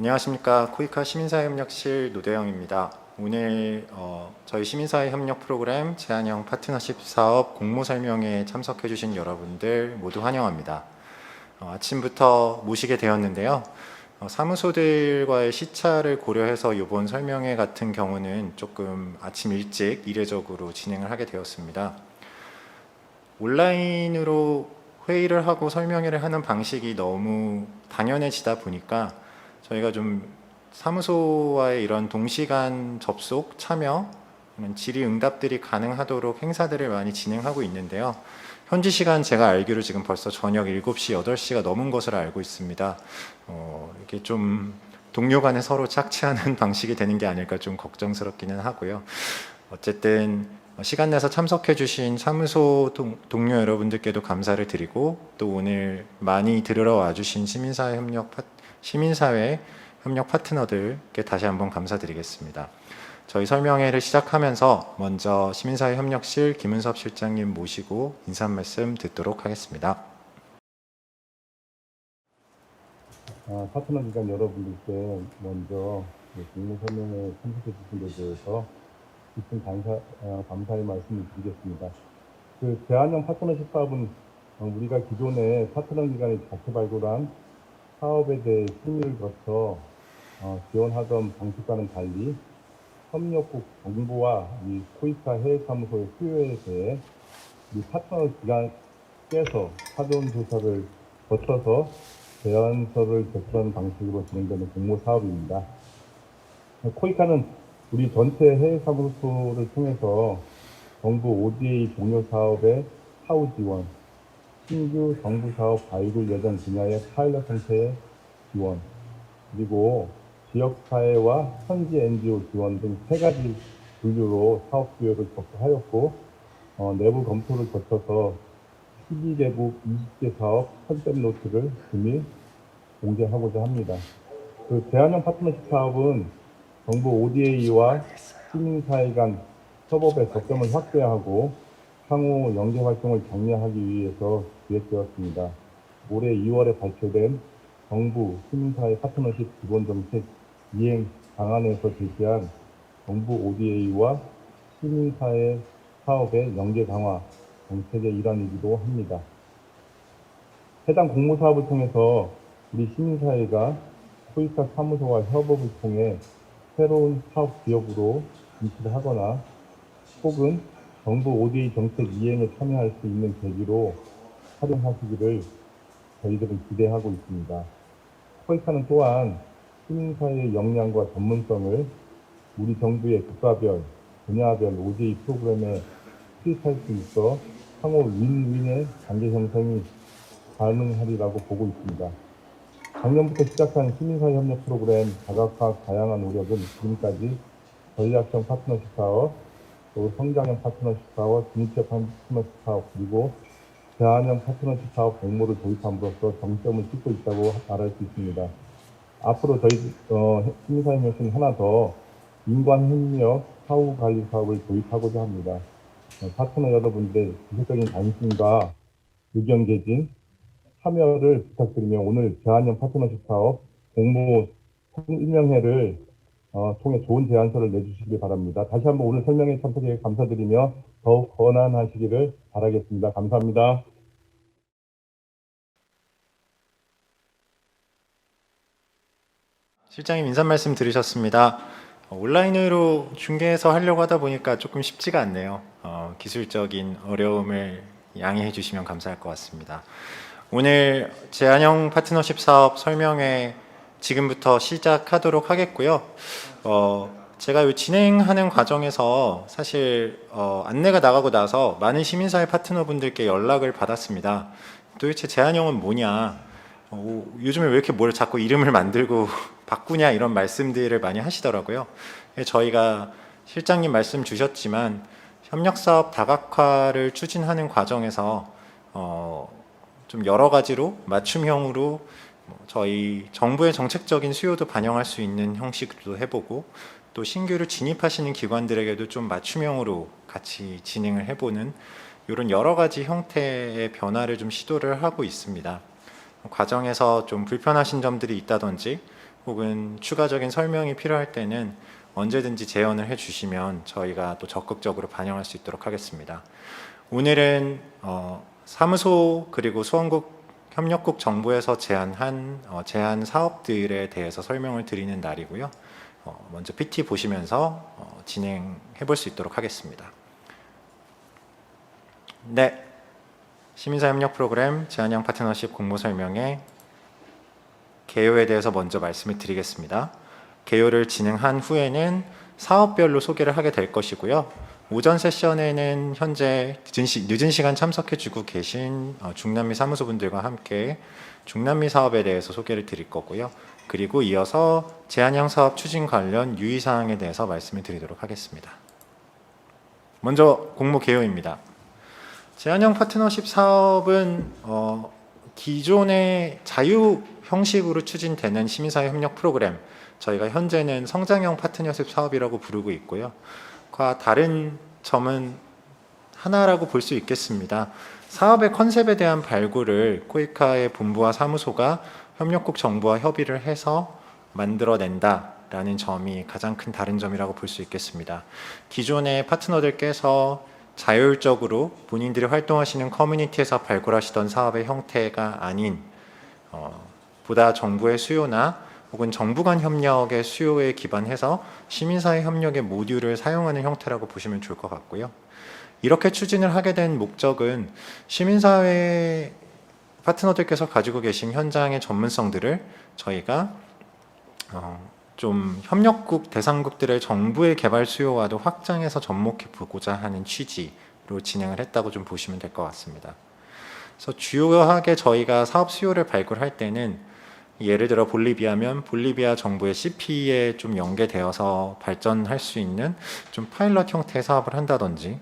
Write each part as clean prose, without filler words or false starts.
안녕하십니까. 코이카 시민사회협력실 노대영입니다. 오늘 저희 시민사회 협력 프로그램 제안형 파트너십 사업 공모 설명회에 참석해 주신 여러분들 모두 환영합니다. 아침부터 모시게 되었는데요. 사무소들과의 시차를 고려해서 이번 설명회 같은 경우는 조금 아침 일찍 이례적으로 진행을 하게 되었습니다. 온라인으로 회의를 하고 설명회를 하는 방식이 너무 당연해지다 보니까 저희가 좀 사무소와의 이런 동시간 접속, 참여, 질의응답들이 가능하도록 행사들을 많이 진행하고 있는데요. 현지 시간 제가 알기로 지금 벌써 저녁 7시, 8시가 넘은 것으로 알고 있습니다. 이게 좀 동료 간에 서로 착취하는 방식이 되는 게 아닐까 좀 걱정스럽기는 하고요. 어쨌든 시간 내서 참석해 주신 사무소 동료 여러분들께도 감사를 드리고 또 오늘 많이 들으러 와주신 시민사회 협력 파트너들께 다시 한번 감사드리겠습니다. 저희 설명회를 시작하면서 먼저 시민사회 협력실 김은섭 실장님 모시고 인사 말씀 듣도록 하겠습니다. 파트너 기관 여러분들께 먼저 공모 설명회에 참석해 주신 데 대해서 깊은 감사의 말씀을 드리겠습니다. 제안형 파트너십 사업은 우리가 기존에 파트너 기관이 자체 발굴한 사업에 대해 심의를 거쳐 지원하던 방식과는 달리 협력국 정부와 이 코이카 해외사무소의 수요에 대해 이 파트너 기관께서 사전 조사를 거쳐서 제안서를 제출하는 방식으로 진행되는 공모 사업입니다. 코이카는 우리 전체 해외사무소를 통해서 정부 ODA 종료 사업의 사후 지원, 신규 정부 사업 발굴 예정 분야의 파일럿 형태의 지원, 그리고 지역사회와 현지 NGO 지원 등 3가지 분류로 사업 계획을 접수하였고, 내부 검토를 거쳐서 12개국 20개 사업 컨셉 노트를 금일 공개하고자 합니다. 제안형 파트너십 사업은 정부 ODA와 시민사회 간 협업의 접점을 확대하고 향후 연계 활동을 격려하기 위해서 기획되었습니다. 올해 2월에 발표된 정부 시민사회 파트너십 기본정책 이행 방안에서 제시한 정부 ODA와 시민사회 사업의 연계 강화 정책의 일환이기도 합니다. 해당 공모사업을 통해서 우리 시민사회가 코이카 사무소와 협업을 통해 새로운 사업 기업으로 인식을 하거나 혹은 정부 ODA 정책 이행에 참여할 수 있는 계기로 활용하시기를 저희들은 기대하고 있습니다. 코이카는 또한 시민사회의 역량과 전문성을 우리 정부의 국가별, 분야별 ODA 프로그램에 투입할 수 있어 상호 윈윈의 관계 형성이 가능하리라고 보고 있습니다. 작년부터 시작한 시민사회 협력 프로그램 다각화 다양한 노력은 지금까지 전략형 파트너십 사업, 또 성장형 파트너십 사업, 진입형 파트너십 사업, 그리고 제안형 파트너십 사업 공모를 도입함으로써 정점을 찍고 있다고 말할 수 있습니다. 앞으로 저희 시민사회 협력실은 하나 더 인관협력 사후관리 사업을 도입하고자 합니다. 파트너 여러분들의 지속적인 관심과 의견 개진, 참여를 부탁드리며 오늘 제안형 파트너십 사업 공모 설명회를 통해 좋은 제안서를 내주시기 바랍니다. 다시 한번 오늘 설명회 참석에 감사드리며 더욱 권한하시기를 바라겠습니다. 감사합니다. 실장님 인사 말씀 들으셨습니다. 온라인으로 중계해서 하려고 하다 보니까 조금 쉽지가 않네요. 기술적인 어려움을 양해해 주시면 감사할 것 같습니다. 오늘 제안형 파트너십 사업 설명회 지금부터 시작하도록 하겠고요. 제가 진행하는 과정에서 사실 안내가 나가고 나서 많은 시민사회 파트너분들께 연락을 받았습니다. 도대체 제안형은 뭐냐? 요즘에 왜 이렇게 뭘 자꾸 이름을 만들고 바꾸냐 이런 말씀들을 많이 하시더라고요. 저희가 실장님 말씀 주셨지만 협력사업 다각화를 추진하는 과정에서 좀 여러 가지로 맞춤형으로 저희 정부의 정책적인 수요도 반영할 수 있는 형식도 해보고 또 신규로 진입하시는 기관들에게도 좀 맞춤형으로 같이 진행을 해보는 이런 여러 가지 형태의 변화를 좀 시도를 하고 있습니다. 과정에서 좀 불편하신 점들이 있다든지 혹은 추가적인 설명이 필요할 때는 언제든지 제언을 해주시면 저희가 또 적극적으로 반영할 수 있도록 하겠습니다. 오늘은 사무소 그리고 수원국 협력국 정부에서 제안한 제안 사업들에 대해서 설명을 드리는 날이고요. 먼저 PT 보시면서 진행해 볼 수 있도록 하겠습니다. 네, 시민사 협력 프로그램 제안형 파트너십 공모 설명회 개요에 대해서 먼저 말씀을 드리겠습니다. 개요를 진행한 후에는 사업별로 소개를 하게 될 것이고요. 오전 세션에는 현재 늦은 시간 참석해주고 계신 중남미 사무소분들과 함께 중남미 사업에 대해서 소개를 드릴 거고요. 그리고 이어서 제안형 사업 추진 관련 유의사항에 대해서 말씀을 드리도록 하겠습니다. 먼저 공모 개요입니다. 제안형 파트너십 사업은 기존의 자유 형식으로 추진되는 시민사회 협력 프로그램, 저희가 현재는 성장형 파트너십 사업이라고 부르고 있고요. 과 다른 점은 하나라고 볼 수 있겠습니다. 사업의 컨셉에 대한 발굴을 코이카의 본부와 사무소가 협력국 정부와 협의를 해서 만들어낸다라는 점이 가장 큰 다른 점이라고 볼 수 있겠습니다. 기존의 파트너들께서 자율적으로 본인들이 활동하시는 커뮤니티에서 발굴하시던 사업의 형태가 아닌 보다 정부의 수요나 혹은 정부 간 협력의 수요에 기반해서 시민사회 협력의 모듈을 사용하는 형태라고 보시면 좋을 것 같고요. 이렇게 추진을 하게 된 목적은 시민사회 파트너들께서 가지고 계신 현장의 전문성들을 저희가 좀 협력국 대상국들의 정부의 개발 수요와도 확장해서 접목해 보고자 하는 취지로 진행을 했다고 좀 보시면 될 것 같습니다. 그래서 주요하게 저희가 사업 수요를 발굴할 때는 예를 들어 볼리비아면 볼리비아 정부의 CP에 좀 연계되어서 발전할 수 있는 좀 파일럿 형태의 사업을 한다든지,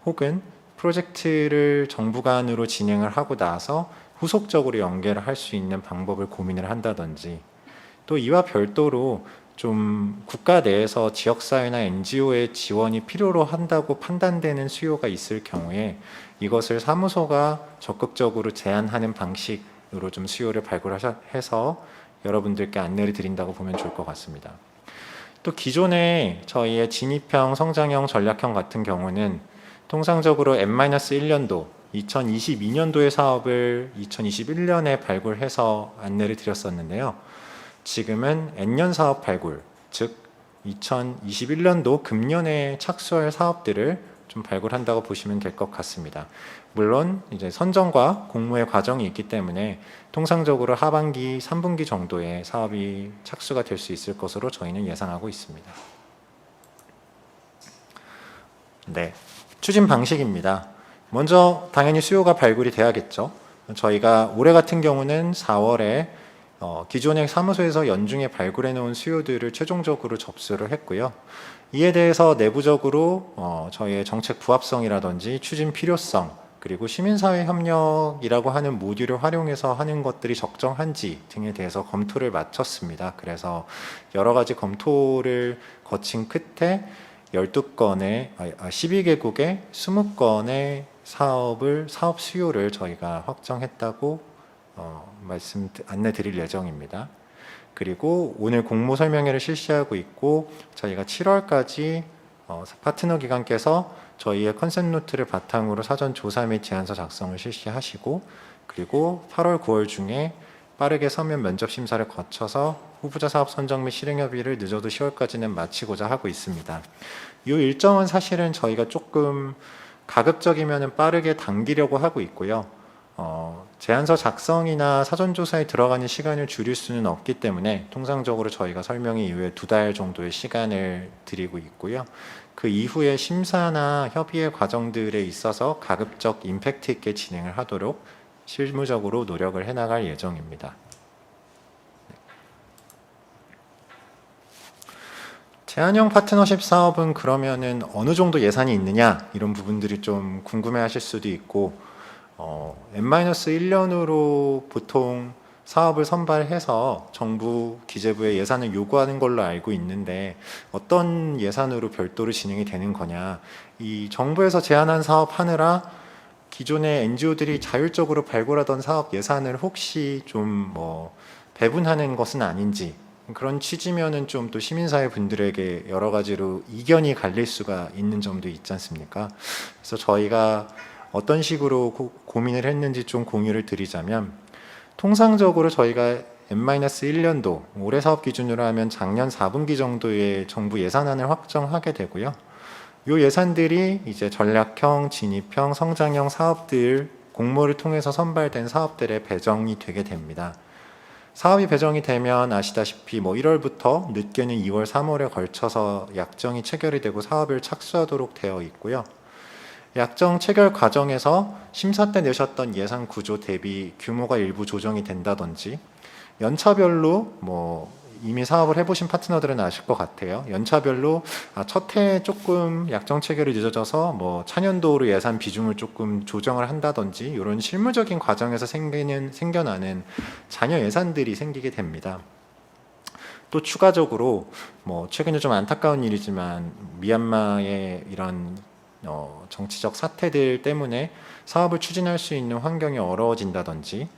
혹은 프로젝트를 정부 간으로 진행을 하고 나서 후속적으로 연계를 할 수 있는 방법을 고민을 한다든지, 또 이와 별도로 좀 국가 내에서 지역사회나 NGO의 지원이 필요로 한다고 판단되는 수요가 있을 경우에 이것을 사무소가 적극적으로 제안하는 방식으로 좀 수요를 발굴해서 여러분들께 안내를 드린다고 보면 좋을 것 같습니다. 또 기존에 저희의 진입형, 성장형, 전략형 같은 경우는 통상적으로 N-1년도 2022년도의 사업을 2021년에 발굴해서 안내를 드렸었는데요. 지금은 N년 사업 발굴, 즉 2021년도 금년에 착수할 사업들을 좀 발굴한다고 보시면 될 것 같습니다. 물론 이제 선정과 공모의 과정이 있기 때문에 통상적으로 하반기, 3분기 정도에 사업이 착수가 될 수 있을 것으로 저희는 예상하고 있습니다. 네, 추진 방식입니다. 먼저 당연히 수요가 발굴이 돼야겠죠. 저희가 올해 같은 경우는 4월에 기존의 사무소에서 연중에 발굴해 놓은 수요들을 최종적으로 접수를 했고요. 이에 대해서 내부적으로 저희의 정책 부합성이라든지 추진 필요성, 그리고 시민사회 협력이라고 하는 모듈을 활용해서 하는 것들이 적정한지 등에 대해서 검토를 마쳤습니다. 그래서 여러 가지 검토를 거친 끝에 12개국의 20건의 사업 수요를 저희가 확정했다고 안내 드릴 예정입니다. 그리고 오늘 공모 설명회를 실시하고 있고, 저희가 7월까지 파트너 기관께서 저희의 컨셉 노트를 바탕으로 사전 조사 및 제안서 작성을 실시하시고, 그리고 8월, 9월 중에 빠르게 서면 면접 심사를 거쳐서 후보자 사업 선정 및 실행 협의를 늦어도 10월까지는 마치고자 하고 있습니다. 이 일정은 사실은 저희가 조금 가급적이면 빠르게 당기려고 하고 있고요. 제안서 작성이나 사전조사에 들어가는 시간을 줄일 수는 없기 때문에 통상적으로 저희가 설명회 이후에 2달 정도의 시간을 드리고 있고요. 그 이후에 심사나 협의의 과정들에 있어서 가급적 임팩트 있게 진행을 하도록 실무적으로 노력을 해나갈 예정입니다. 제안형 파트너십 사업은 그러면은 어느 정도 예산이 있느냐, 이런 부분들이 좀 궁금해 하실 수도 있고, N-1년으로 보통 사업을 선발해서 정부 기재부에 예산을 요구하는 걸로 알고 있는데, 어떤 예산으로 별도로 진행이 되는 거냐, 이 정부에서 제안한 사업 하느라 기존의 NGO들이 자율적으로 발굴하던 사업 예산을 혹시 좀 배분하는 것은 아닌지, 그런 취지면은 좀 또 시민사회 분들에게 여러 가지로 이견이 갈릴 수가 있는 점도 있지 않습니까? 그래서 저희가 어떤 식으로 고민을 했는지 좀 공유를 드리자면, 통상적으로 저희가 N-1년도 올해 사업 기준으로 하면 작년 4분기 정도의 정부 예산안을 확정하게 되고요. 이 예산들이 이제 전략형, 진입형, 성장형 사업들 공모를 통해서 선발된 사업들에 배정이 되게 됩니다. 사업이 배정이 되면 아시다시피 1월부터 늦게는 2월, 3월에 걸쳐서 약정이 체결이 되고 사업을 착수하도록 되어 있고요. 약정 체결 과정에서 심사 때 내셨던 예산 구조 대비 규모가 일부 조정이 된다든지, 연차별로 이미 사업을 해보신 파트너들은 아실 것 같아요. 연차별로 첫 해에 조금 약정 체결이 늦어져서 차년도로 예산 비중을 조금 조정을 한다든지, 이런 실무적인 과정에서 생겨나는 잔여 예산들이 생기게 됩니다. 또 추가적으로 최근에 좀 안타까운 일이지만 미얀마의 이런 정치적 사태들 때문에 사업을 추진할 수 있는 환경이 어려워진다든지,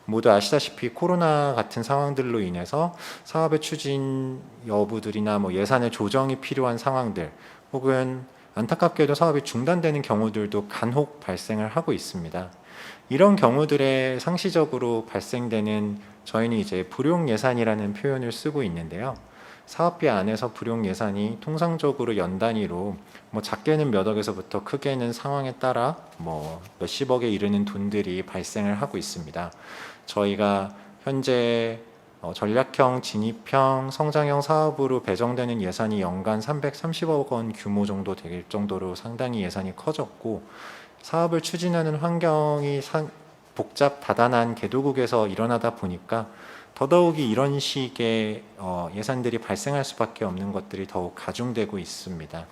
모두 아시다시피 코로나 같은 상황들로 인해서 사업의 추진 여부들이나 예산의 조정이 필요한 상황들, 혹은 안타깝게도 사업이 중단되는 경우들도 간혹 발생을 하고 있습니다. 이런 경우들에 상시적으로 발생되는, 저희는 이제 불용 예산이라는 표현을 쓰고 있는데요. 사업비 안에서 불용 예산이 통상적으로 연 단위로 작게는 몇 억에서부터 크게는 상황에 따라 몇십억에 이르는 돈들이 발생을 하고 있습니다. 저희가 현재 전략형, 진입형, 성장형 사업으로 배정되는 예산이 연간 330억 원 규모 정도 될 정도로 상당히 예산이 커졌고, 사업을 추진하는 환경이 복잡 다단한 개도국에서 일어나다 보니까 더더욱이 이런 식의 예산들이 발생할 수밖에 없는 것들이 더욱 가중되고 있습니다.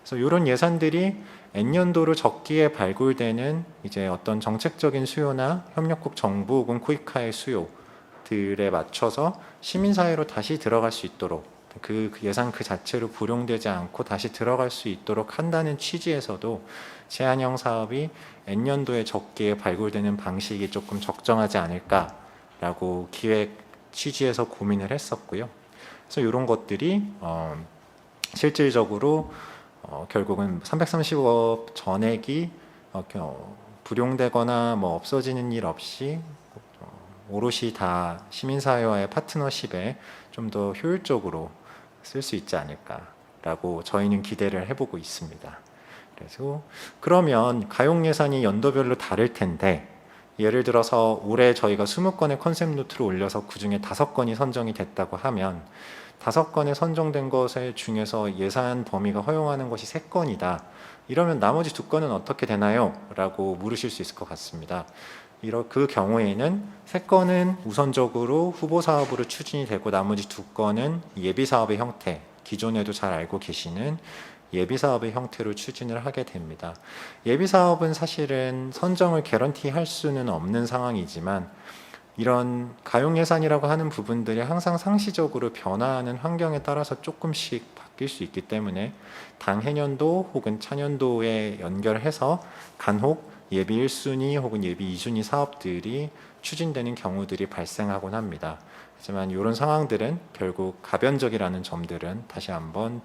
그래서 이런 예산들이 N년도로 적기에 발굴되는 이제 어떤 정책적인 수요나 협력국 정부 혹은 쿠이카의 수요들에 맞춰서 시민사회로 다시 들어갈 수 있도록, 그 예산 그 자체로 불용되지 않고 다시 들어갈 수 있도록 한다는 취지에서도 제한형 사업이 N년도에 적기에 발굴되는 방식이 조금 적정하지 않을까라고 기획 취지에서 고민을 했었고요. 그래서 이런 것들이 실질적으로 결국은 330억 전액이 불용되거나 없어지는 일 없이 오롯이 다 시민사회와의 파트너십에 좀 더 효율적으로 쓸 수 있지 않을까라고 저희는 기대를 해보고 있습니다. 그래서 그러면 가용 예산이 연도별로 다를 텐데, 예를 들어서 올해 저희가 20건의 컨셉 노트를 올려서 그 중에 5건이 선정이 됐다고 하면 5건에 선정된 것에 중에서 예산 범위가 허용하는 것이 3건이다. 이러면 나머지 2건은 어떻게 되나요? 라고 물으실 수 있을 것 같습니다. 그 경우에는 3건은 우선적으로 후보 사업으로 추진이 되고, 나머지 2건은 예비 사업의 형태, 기존에도 잘 알고 계시는 예비 사업의 형태로 추진을 하게 됩니다. 예비 사업은 사실은 선정을 개런티 할 수는 없는 상황이지만, 이런 가용 예산이라고 하는 부분들이 항상 상시적으로 변화하는 환경에 따라서 조금씩 바뀔 수 있기 때문에 당해년도 혹은 차년도에 연결해서 간혹 예비 1순위 혹은 예비 2순위 사업들이 추진되는 경우들이 발생하곤 합니다. 하지만 이런 상황들은 결국 가변적이라는 점들은 다시 한번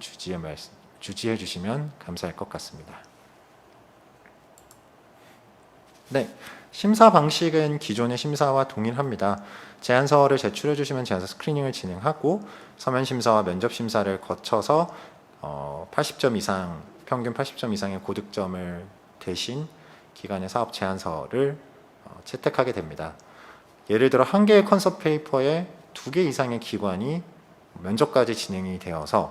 주지해 주시면 감사할 것 같습니다. 네, 심사 방식은 기존의 심사와 동일합니다. 제안서를 제출해 주시면 제안서 스크리닝을 진행하고 서면 심사와 면접 심사를 거쳐서 80점 이상, 평균 80점 이상의 고득점을 대신 기관의 사업 제안서를 채택하게 됩니다. 예를 들어 한 개의 컨셉 페이퍼에 2개 이상의 기관이 면접까지 진행이 되어서,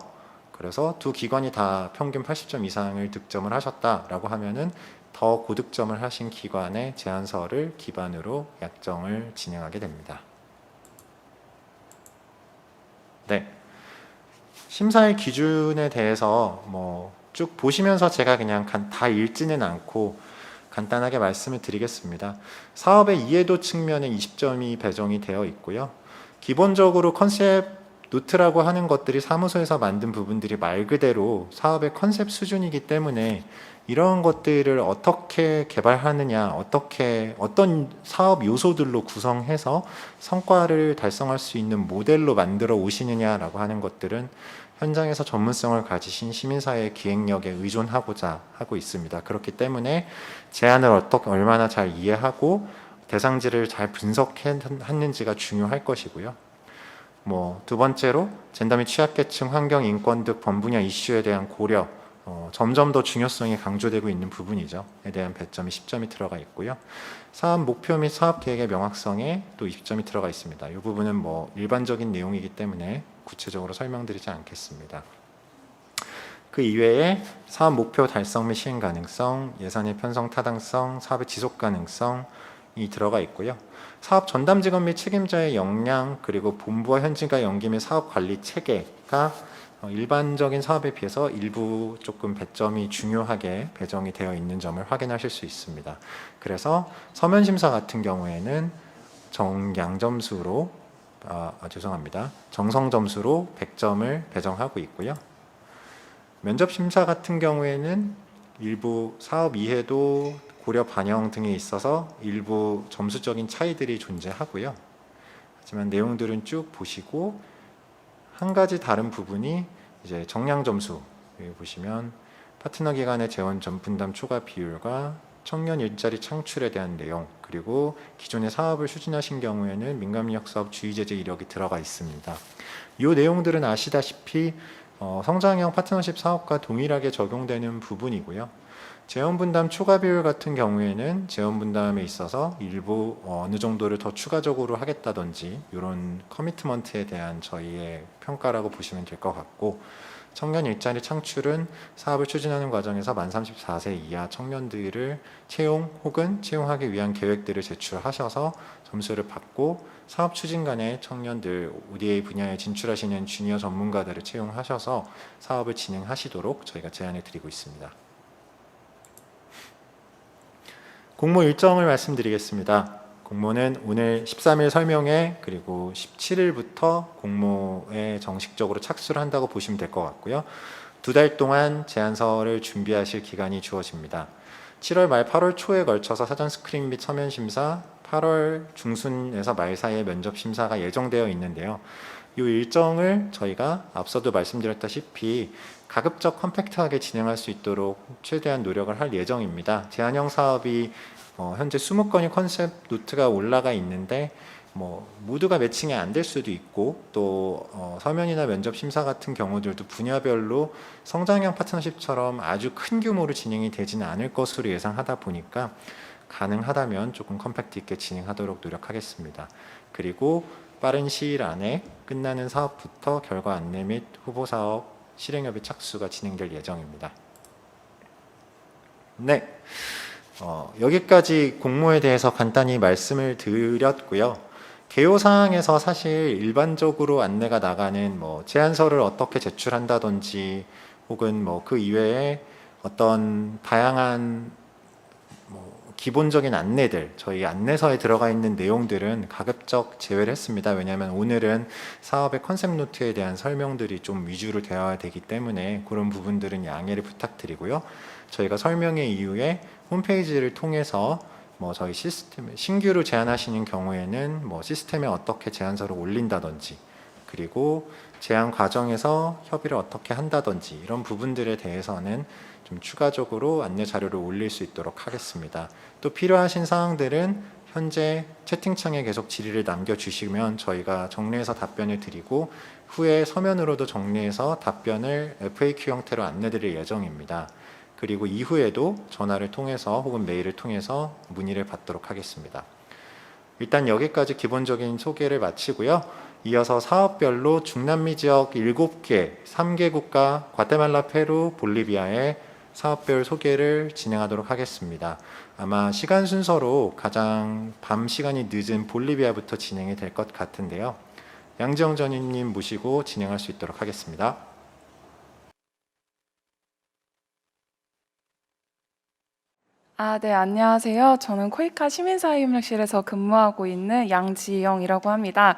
그래서 두 기관이 다 평균 80점 이상을 득점을 하셨다라고 하면은 더 고득점을 하신 기관의 제안서를 기반으로 약정을 진행하게 됩니다. 네, 심사의 기준에 대해서 쭉 보시면서 제가 그냥 다 읽지는 않고 간단하게 말씀을 드리겠습니다. 사업의 이해도 측면에 20점이 배정이 되어 있고요. 기본적으로 컨셉 노트라고 하는 것들이 사무소에서 만든 부분들이 말 그대로 사업의 컨셉 수준이기 때문에 이런 것들을 어떻게 개발하느냐, 어떤 사업 요소들로 구성해서 성과를 달성할 수 있는 모델로 만들어 오시느냐라고 하는 것들은 현장에서 전문성을 가지신 시민사회 기획력에 의존하고자 하고 있습니다. 그렇기 때문에 제안을 얼마나 잘 이해하고 대상지를 잘 분석했는지가 중요할 것이고요. 두 번째로 젠더 및 취약계층, 환경, 인권 등 범분야 이슈에 대한 고려, 점점 더 중요성이 강조되고 있는 부분이죠.에 대한 배점이 10점이 들어가 있고요. 사업 목표 및 사업 계획의 명확성에 또 20점이 들어가 있습니다. 이 부분은 일반적인 내용이기 때문에 구체적으로 설명드리지 않겠습니다. 그 이외에 사업 목표 달성 및 시행 가능성, 예산의 편성 타당성, 사업의 지속 가능성이 들어가 있고요. 사업 전담 직원 및 책임자의 역량, 그리고 본부와 현지가 연계 및 사업 관리 체계가 일반적인 사업에 비해서 일부 조금 배점이 중요하게 배정이 되어 있는 점을 확인하실 수 있습니다. 그래서 서면 심사 같은 경우에는 정성 점수로 100점을 배정하고 있고요. 면접 심사 같은 경우에는 일부 사업 이해도, 고려 반영 등에 있어서 일부 점수적인 차이들이 존재하고요. 하지만 내용들은 쭉 보시고, 한 가지 다른 부분이 이제 정량 점수, 여기 보시면 파트너 기관의 재원 분담 초과 비율과 청년 일자리 창출에 대한 내용, 그리고 기존의 사업을 추진하신 경우에는 민간인력 사업 주의 제재 이력이 들어가 있습니다. 이 내용들은 아시다시피 성장형 파트너십 사업과 동일하게 적용되는 부분이고요. 재원 분담 초과 비율 같은 경우에는 재원 분담에 있어서 일부 어느 정도를 더 추가적으로 하겠다든지 이런 커미트먼트에 대한 저희의 평가라고 보시면 될 것 같고, 청년 일자리 창출은 사업을 추진하는 과정에서 만 34세 이하 청년들을 채용 혹은 채용하기 위한 계획들을 제출하셔서 점수를 받고, 사업 추진간의 청년들, ODA 분야에 진출하시는 주니어 전문가들을 채용하셔서 사업을 진행하시도록 저희가 제안해 드리고 있습니다. 공모 일정을 말씀드리겠습니다. 공모는 오늘 13일 설명회, 그리고 17일부터 공모에 정식적으로 착수를 한다고 보시면 될 것 같고요. 2달 동안 제안서를 준비하실 기간이 주어집니다. 7월 말 8월 초에 걸쳐서 사전 스크린 및 서면 심사, 8월 중순에서 말 사이에 면접 심사가 예정되어 있는데요. 이 일정을 저희가 앞서도 말씀드렸다시피 가급적 컴팩트하게 진행할 수 있도록 최대한 노력을 할 예정입니다. 제안형 사업이 현재 20건의 컨셉 노트가 올라가 있는데 모두가 매칭이 안 될 수도 있고, 또 서면이나 면접 심사 같은 경우들도 분야별로 성장형 파트너십처럼 아주 큰 규모로 진행이 되지는 않을 것으로 예상하다 보니까 가능하다면 조금 컴팩트 있게 진행하도록 노력하겠습니다. 그리고 빠른 시일 안에 끝나는 사업부터 결과 안내 및 후보 사업 실행협의 착수가 진행될 예정입니다. 네, 여기까지 공모에 대해서 간단히 말씀을 드렸고요. 개요사항에서 사실 일반적으로 안내가 나가는 제안서를 어떻게 제출한다든지, 혹은 그 이외에 어떤 다양한 기본적인 안내들, 저희 안내서에 들어가 있는 내용들은 가급적 제외를 했습니다. 왜냐하면 오늘은 사업의 컨셉 노트에 대한 설명들이 좀 위주로 되어야 되기 때문에 그런 부분들은 양해를 부탁드리고요. 저희가 설명회 이후에 홈페이지를 통해서 저희 시스템, 신규로 제안하시는 경우에는 시스템에 어떻게 제안서를 올린다든지, 그리고 제안 과정에서 협의를 어떻게 한다든지, 이런 부분들에 대해서는 좀 추가적으로 안내 자료를 올릴 수 있도록 하겠습니다. 또 필요하신 사항들은 현재 채팅창에 계속 질의를 남겨주시면 저희가 정리해서 답변을 드리고, 후에 서면으로도 정리해서 답변을 FAQ 형태로 안내드릴 예정입니다. 그리고 이후에도 전화를 통해서 혹은 메일을 통해서 문의를 받도록 하겠습니다. 일단 여기까지 기본적인 소개를 마치고요. 이어서 사업별로 중남미 지역 7개, 3개 국가, 과테말라, 페루, 볼리비아의 사업별 소개를 진행하도록 하겠습니다. 아마 시간 순서로 가장 밤 시간이 늦은 볼리비아부터 진행이 될 것 같은데요. 양지영 전임님 모시고 진행할 수 있도록 하겠습니다. 네, 안녕하세요. 저는 코이카 시민사회협력실에서 근무하고 있는 양지영이라고 합니다.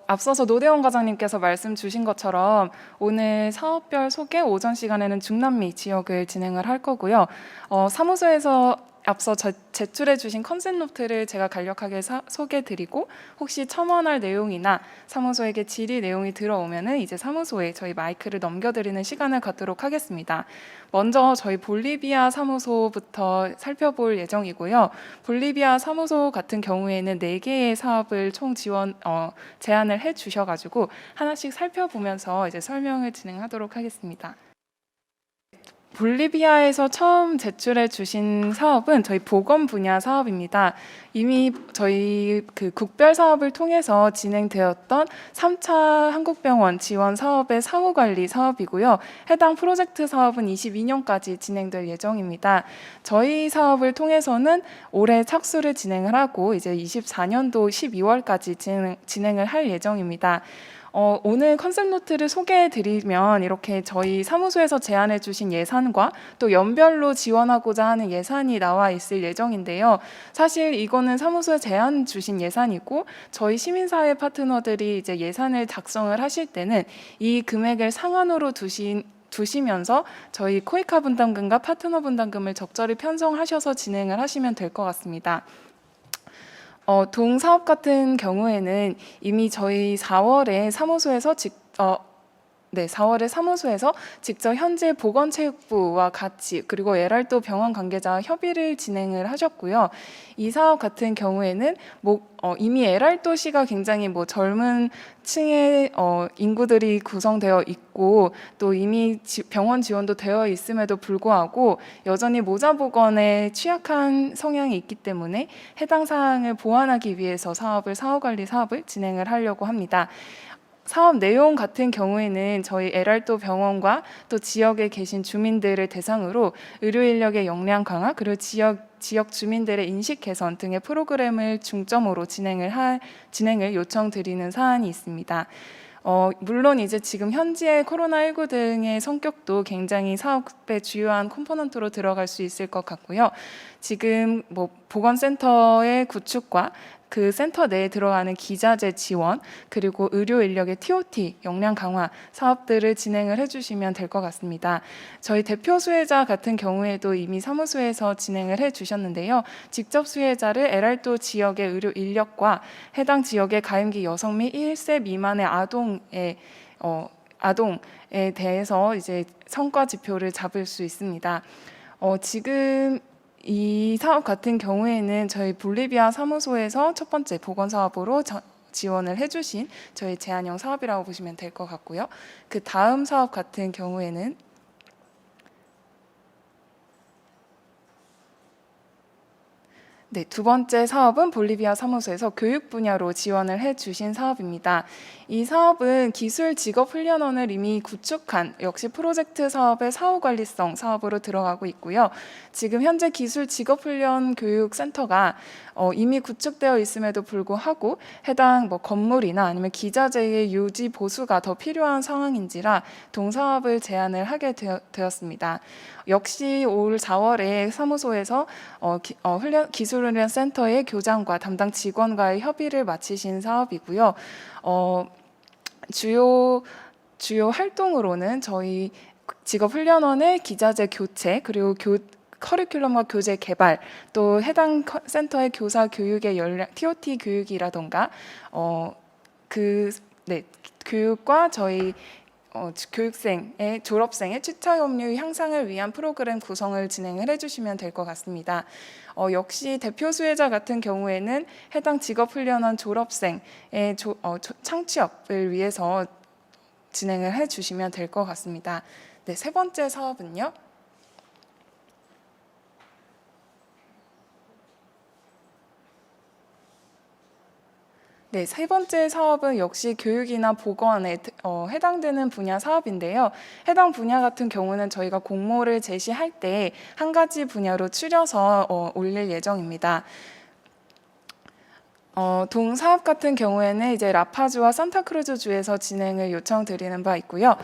앞서서 노대원 과장님께서 말씀 주신 것처럼 오늘 사업별 소개 오전 시간에는 중남미 지역을 진행을 할 거고요. 사무소에서 앞서 제출해 주신 컨셉 노트를 제가 간략하게 소개드리고 혹시 첨언할 내용이나 사무소에게 질의 내용이 들어오면은 이제 사무소에 저희 마이크를 넘겨드리는 시간을 갖도록 하겠습니다. 먼저 저희 볼리비아 사무소부터 살펴볼 예정이고요. 볼리비아 사무소 같은 경우에는 4개의 사업을 총 제안을 해 주셔가지고 하나씩 살펴보면서 이제 설명을 진행하도록 하겠습니다. 볼리비아에서 처음 제출해 주신 사업은 저희 보건 분야 사업입니다. 이미 저희 그 국별 사업을 통해서 진행되었던 3차 한국병원 지원 사업의 사후관리 사업이고요. 해당 프로젝트 사업은 22년까지 진행될 예정입니다. 저희 사업을 통해서는 올해 착수를 진행을 하고 이제 24년도 12월까지 진행을 할 예정입니다. 오늘 컨셉 노트를 소개해 드리면 이렇게 저희 사무소에서 제안해 주신 예산과 또 연별로 지원하고자 하는 예산이 나와 있을 예정인데요. 사실 이거는 사무소에 제안 주신 예산이고 저희 시민사회 파트너들이 이제 예산을 작성을 하실 때는 이 금액을 상한으로 두시면서 저희 코이카 분담금과 파트너 분담금을 적절히 편성하셔서 진행을 하시면 될 것 같습니다. 동사업 같은 경우에는 이미 저희 4월에 사무소에서 직접 현재 보건체육부와 같이 그리고 에랄도 병원 관계자와 협의를 진행을 하셨고요. 이 사업 같은 경우에는 이미 에랄도시가 굉장히 젊은 층의 인구들이 구성되어 있고 또 이미 병원 지원도 되어 있음에도 불구하고 여전히 모자보건에 취약한 성향이 있기 때문에 해당 사항을 보완하기 위해서 사후관리 사업을 진행을 하려고 합니다. 사업 내용 같은 경우에는 저희 에랄도 병원과 또 지역에 계신 주민들을 대상으로 의료 인력의 역량 강화 그리고 지역 주민들의 인식 개선 등의 프로그램을 중점으로 진행을 요청드리는 사안이 있습니다. 물론 이제 지금 현지의 코로나19 등의 성격도 굉장히 사업의 주요한 컴포넌트로 들어갈 수 있을 것 같고요. 지금 보건센터의 구축과 그 센터 내에 들어가는 기자재 지원 그리고 의료 인력의 TOT 역량 강화 사업들을 진행을 해주시면 될 것 같습니다. 저희 대표 수혜자 같은 경우에도 이미 사무소에서 진행을 해주셨는데요. 직접 수혜자를 에랄도 지역의 의료 인력과 해당 지역의 가임기 여성 및 1세 미만의 아동에 대해서 이제 성과 지표를 잡을 수 있습니다. 지금 이 사업 같은 경우에는 저희 볼리비아 사무소에서 첫 번째 보건 사업으로 지원을 해주신 저희 제안형 사업이라고 보시면 될 것 같고요. 그 다음 사업 같은 경우에는 두 번째 사업은 볼리비아 사무소에서 교육 분야로 지원을 해주신 사업입니다. 이 사업은 기술 직업훈련원을 이미 구축한 역시 프로젝트 사업의 사후관리성 사업으로 들어가고 있고요. 지금 현재 기술 직업훈련 교육센터가 이미 구축되어 있음에도 불구하고 해당 건물이나 아니면 기자재의 유지 보수가 더 필요한 상황인지라 동사업을 제안을 하게 되었습니다. 역시 올 4월에 사무소에서 기술훈련센터의 교장과 담당 직원과의 협의를 마치신 사업이고요. 주요 활동으로는 저희 직업훈련원의 기자재 교체 그리고 커리큘럼과 교재 개발 또 해당 센터의 교사 교육의 TOT 교육이라던가 교육과 저희 교육생의 졸업생의 취업률 향상을 위한 프로그램 구성을 진행을 해주시면 될 것 같습니다. 역시 대표 수혜자 같은 경우에는 해당 직업훈련원 졸업생의 창취업을 위해서 진행을 해주시면 될 것 같습니다. 세 번째 사업은요. 세 번째 사업은 역시 교육이나 보건에 해당되는 분야 사업인데요. 해당 분야 같은 경우는 저희가 공모를 제시할 때 한 가지 분야로 추려서 올릴 예정입니다. 동사업 같은 경우에는 이제 라파주와 산타크루즈 주에서 진행을 요청드리는 바 있고요.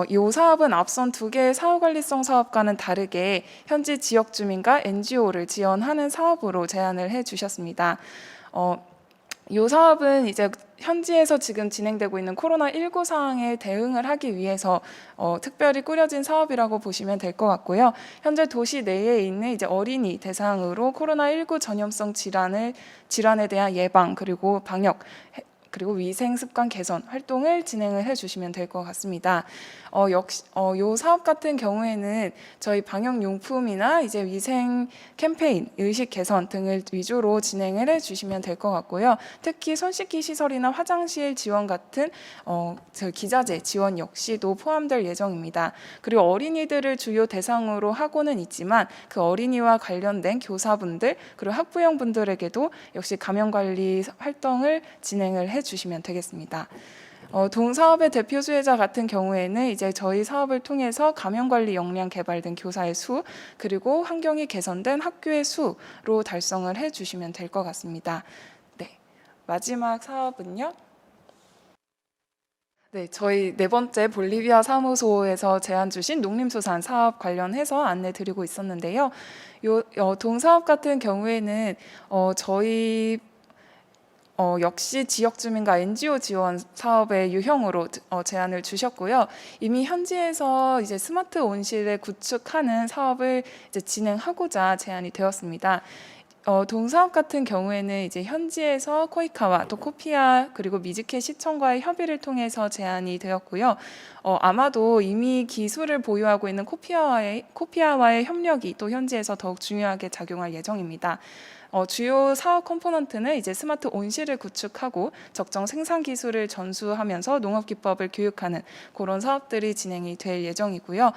이 사업은 앞선 2개의 사후관리성 사업과는 다르게 현지 지역 주민과 NGO를 지원하는 사업으로 제안을 해주셨습니다. 이 사업은 이제 현지에서 지금 진행되고 있는 코로나19 상황에 대응을 하기 위해서 특별히 꾸려진 사업이라고 보시면 될 것 같고요. 현재 도시 내에 있는 이제 어린이 대상으로 코로나19 전염성 질환에 대한 예방 그리고 방역 그리고 위생 습관 개선 활동을 진행을 해주시면 될 것 같습니다. 역시 요 사업 같은 경우에는 저희 방역 용품이나 이제 위생 캠페인, 의식 개선 등을 위주로 진행을 해주시면 될 것 같고요. 특히 손 씻기 시설이나 화장실 지원 같은 저 기자재 지원 역시도 포함될 예정입니다. 그리고 어린이들을 주요 대상으로 하고는 있지만 그 어린이와 관련된 교사분들 그리고 학부형분들에게도 역시 감염관리 활동을 진행을 해주시면 되겠습니다. 동사업의 대표 수혜자 같은 경우에는 이제 저희 사업을 통해서 감염관리 역량 개발된 교사의 수 그리고 환경이 개선된 학교의 수로 달성을 해주시면 될 것 같습니다. 네, 마지막 사업은요. 네, 저희 네 번째 볼리비아 사무소에서 제안 주신 농림수산 사업 관련해서 안내 드리고 있었는데요. 동사업 같은 경우에는 저희 역시 지역 주민과 NGO 지원 사업의 유형으로 제안을 주셨고요. 이미 현지에서 이제 스마트 온실을 구축하는 사업을 이제 진행하고자 제안이 되었습니다. 동사업 같은 경우에는 이제 현지에서 코이카와 또 코피아 그리고 미즈케 시청과의 협의를 통해서 제안이 되었고요. 아마도 이미 기술을 보유하고 있는 코피아와의 협력이 또 현지에서 더욱 중요하게 작용할 예정입니다. 주요 사업 컴포넌트는 이제 스마트 온실을 구축하고 적정 생산 기술을 전수하면서 농업 기법을 교육하는 그런 사업들이 진행이 될 예정이고요.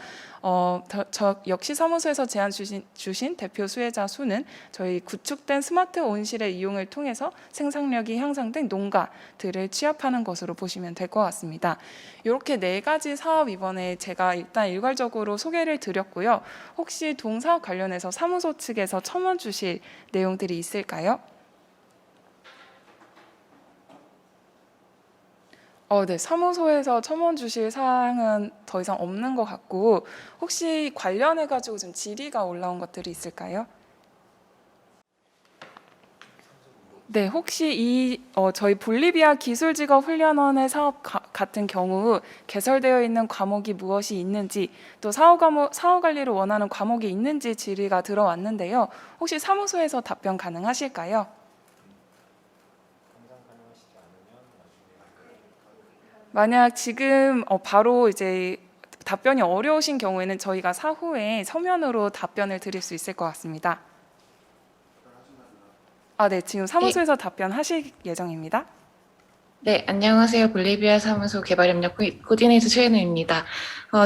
역시 사무소에서 제안 주신 대표 수혜자 수는 저희 구축된 스마트 온실의 이용을 통해서 생산력이 향상된 농가들을 취합하는 것으로 보시면 될 것 같습니다. 이렇게 네 가지 사업 이번에 제가 일단 일괄적으로 소개를 드렸고요. 혹시 동사업 관련해서 사무소 측에서 첨언 주실 내용들이 있을까요? 네, 사무소에서 첨언 주실 사항은 더 이상 없는 것 같고 혹시 관련해 가지고 좀 질의가 올라온 것들이 있을까요? 네, 혹시 저희 볼리비아 기술직업훈련원의 사업 같은 경우 개설되어 있는 과목이 무엇이 있는지 또 사업 관리를 원하는 과목이 있는지 질의가 들어왔는데요. 혹시 사무소에서 답변 가능하실까요? 만약 지금 바로 이제 답변이 어려우신 경우에는 저희가 사후에 서면으로 답변을 드릴 수 있을 것 같습니다. 네, 지금 사무소에서 답변하실 예정입니다. 네, 안녕하세요. 볼리비아 사무소 개발협력 코디네이터 최은우입니다.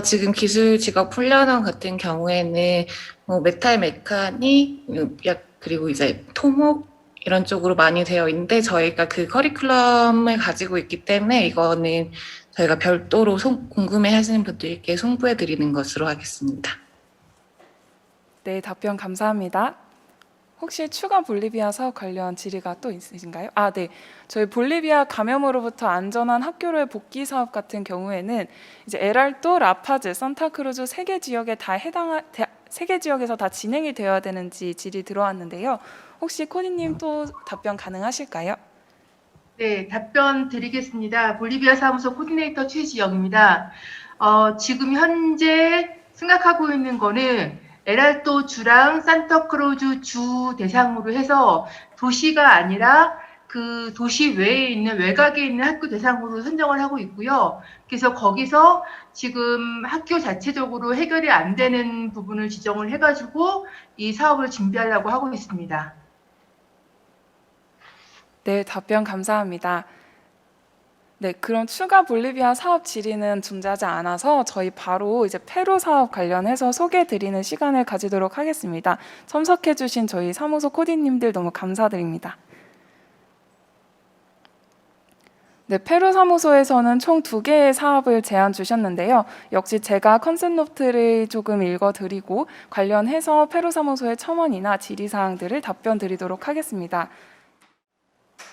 지금 기술 직업 훈련원 같은 경우에는 메탈 메카닉, 그리고 이제 토목 이런 쪽으로 많이 되어 있는데 저희가 그 커리큘럼을 가지고 있기 때문에 이거는 저희가 별도로 궁금해 하시는 분들께 송부해 드리는 것으로 하겠습니다. 네, 답변 감사합니다. 혹시 추가 볼리비아 사업 관련 질의가 또 있으신가요? 네. 저희 볼리비아 감염으로부터 안전한 학교로의 복귀 사업 같은 경우에는 이제 에랄도, 라파즈, 산타크루즈 세 개 지역에서 다 진행이 되어야 되는지 질의 들어왔는데요. 혹시 코디님 또 답변 가능하실까요? 네, 답변 드리겠습니다. 볼리비아 사무소 코디네이터 최지영입니다. 지금 현재 생각하고 있는 거는 에랄도 주랑 산타크루즈 주 대상으로 해서 도시가 아니라 그 도시 외에 있는 외곽에 있는 학교 대상으로 선정을 하고 있고요. 그래서 거기서 지금 학교 자체적으로 해결이 안 되는 부분을 지정을 해가지고 이 사업을 준비하려고 하고 있습니다. 네, 답변 감사합니다. 네, 그럼 추가 볼리비아 사업 질의는 존재하지 않아서 저희 바로 이제 페루 사업 관련해서 소개해 드리는 시간을 가지도록 하겠습니다. 참석해 주신 저희 사무소 코디님들 너무 감사드립니다. 네, 페루 사무소에서는 총 2개의 사업을 제안 주셨는데요. 역시 제가 컨셉 노트를 조금 읽어드리고 관련해서 페루 사무소의 첨언이나 질의사항들을 답변 드리도록 하겠습니다.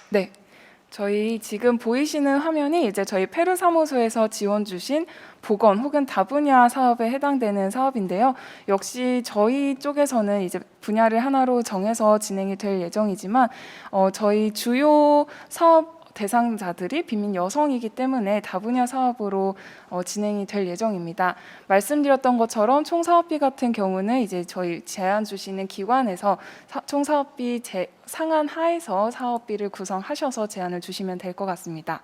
네. 저희 지금 보이시는 화면이 이제 저희 페루 사무소에서 지원 주신 보건 혹은 다분야 사업에 해당되는 사업인데요. 역시 저희 쪽에서는 이제 분야를 하나로 정해서 진행이 될 예정이지만 저희 주요 사업 대상자들이 빈민 여성이기 때문에 다분야 사업으로 진행이 될 예정입니다. 말씀드렸던 것처럼 총 사업비 같은 경우는 이제 저희 제안 주시는 기관에서 총 사업비 상한 하에서 사업비를 구성하셔서 제안을 주시면 될 것 같습니다.